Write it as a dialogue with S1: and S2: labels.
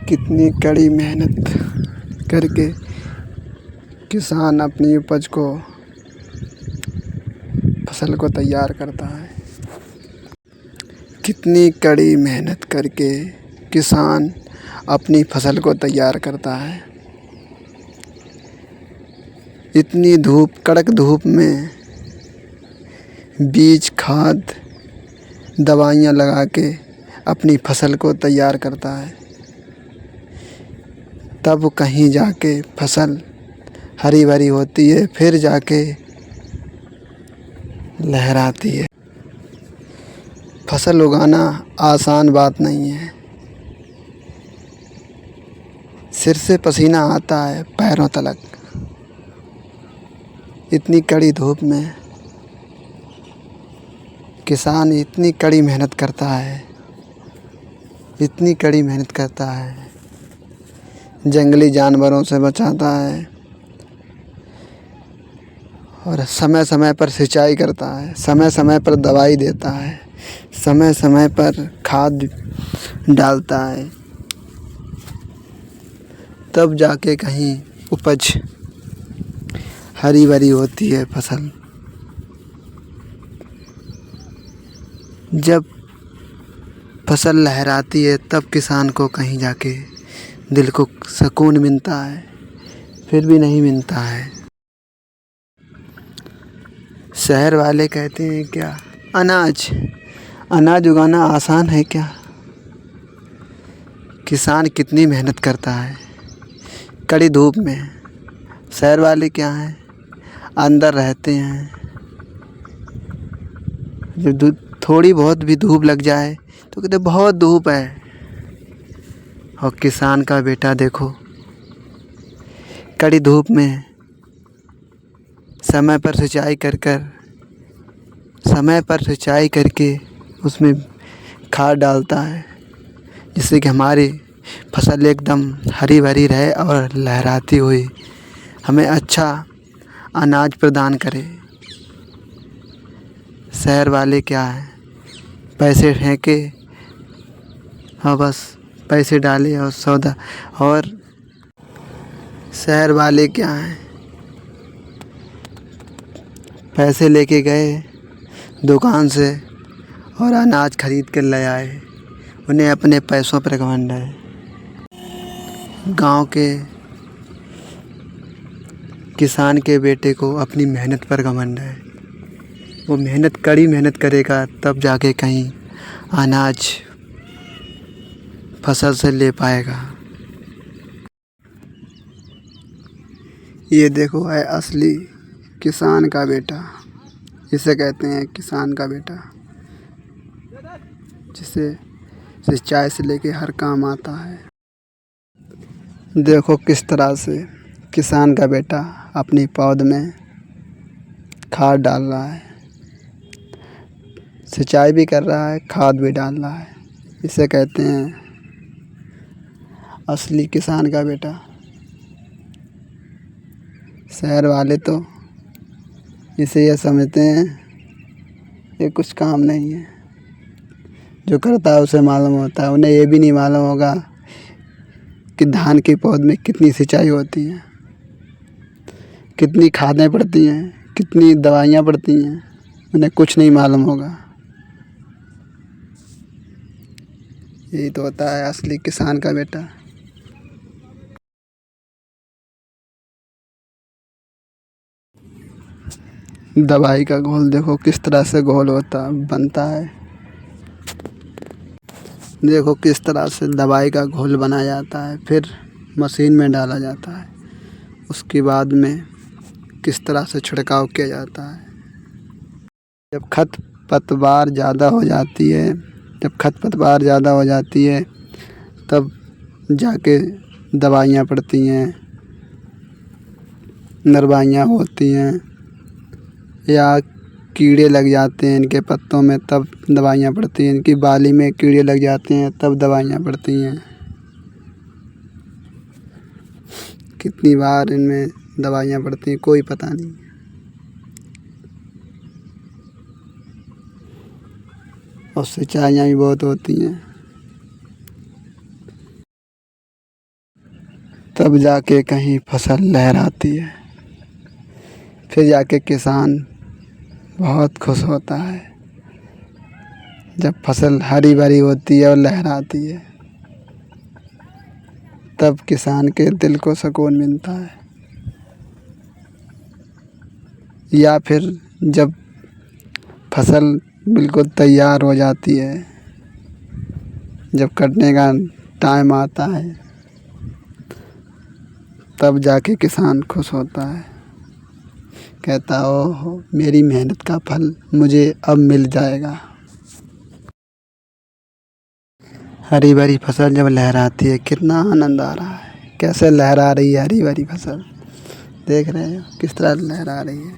S1: कितनी कड़ी मेहनत करके किसान अपनी उपज को फसल को तैयार करता है। कितनी कड़ी मेहनत करके किसान अपनी फसल को तैयार करता है। इतनी धूप, कड़क धूप में बीज, खाद, दवाइयाँ लगा के अपनी फसल को तैयार करता है। तब कहीं जाके फसल हरी भरी होती है, फिर जाके लहराती है। फसल उगाना आसान बात नहीं है। सिर से पसीना आता है पैरों तलक। इतनी कड़ी धूप में किसान इतनी कड़ी मेहनत करता है, इतनी कड़ी मेहनत करता है। जंगली जानवरों से बचाता है और समय समय पर सिंचाई करता है, समय समय पर दवाई देता है, समय समय पर खाद डालता है। तब जाके कहीं उपज हरी भरी होती है फसल। जब फसल लहराती है तब किसान को कहीं जाके दिल को सुकून मिलता है, फिर भी नहीं मिलता है। शहर वाले कहते हैं क्या अनाज उगाना आसान है क्या? किसान कितनी मेहनत करता है कड़ी धूप में। शहर वाले क्या हैं, अंदर रहते हैं। जब थोड़ी बहुत भी धूप लग जाए तो कहते बहुत धूप है। और किसान का बेटा देखो, कड़ी धूप में समय पर सिंचाई करके उसमें खाद डालता है, जिससे कि हमारी फसल एकदम हरी भरी रहे और लहराती हुई हमें अच्छा अनाज प्रदान करे। शहर वाले क्या है, पैसे फेंके और बस पैसे डाले और सौदा। और शहर वाले क्या हैं, पैसे लेके गए दुकान से और अनाज खरीद कर ले आए। उन्हें अपने पैसों पर घमंड है। गांव के किसान के बेटे को अपनी मेहनत पर घमंड है। वो कड़ी मेहनत करेगा तब जाके कहीं अनाज फसल से ले पाएगा। ये देखो है असली किसान का बेटा। इसे कहते हैं किसान का बेटा, जिसे सिंचाई से लेके हर काम आता है। देखो किस तरह से किसान का बेटा अपनी पौध में खाद डाल रहा है, सिंचाई भी कर रहा है, खाद भी डाल रहा है। इसे कहते हैं असली किसान का बेटा। शहर वाले तो इसे यह समझते हैं ये कुछ काम नहीं है। जो करता है उसे मालूम होता है। उन्हें ये भी नहीं मालूम होगा कि धान के पौध में कितनी सिंचाई होती है, कितनी खादें पड़ती हैं, कितनी दवाइयाँ पड़ती हैं। उन्हें कुछ नहीं मालूम होगा। यही तो होता है असली किसान का बेटा। दवाई का घोल देखो किस तरह से घोल बनता है। देखो किस तरह से दवाई का घोल बनाया जाता है, फिर मशीन में डाला जाता है। उसके बाद में किस तरह से छिड़काव किया जाता है। जब खरपतवार ज़्यादा हो जाती है तब जाके दवाइयाँ पड़ती हैं, नरवाइयाँ होती हैं, या कीड़े लग जाते हैं इनके पत्तों में तब दवाइयाँ पड़ती हैं। इनकी बाली में कीड़े लग जाते हैं तब दवाइयाँ पड़ती हैं। कितनी बार इनमें दवाइयाँ पड़ती हैं कोई पता नहीं। और सिंचाइयाँ भी बहुत होती हैं। तब जाके कहीं फसल लहराती है। फिर जाके किसान बहुत खुश होता है जब फसल हरी भरी होती है और लहराती है, तब किसान के दिल को सुकून मिलता है। या फिर जब फसल बिल्कुल तैयार हो जाती है, जब कटने का टाइम आता है, तब जाके किसान खुश होता है, कहता ओहो मेरी मेहनत का फल मुझे अब मिल जाएगा। हरी भरी फसल जब लहराती है कितना आनंद आ रहा है। कैसे लहरा रही है हरी भरी फसल, देख रहे हो किस तरह लहरा रही है।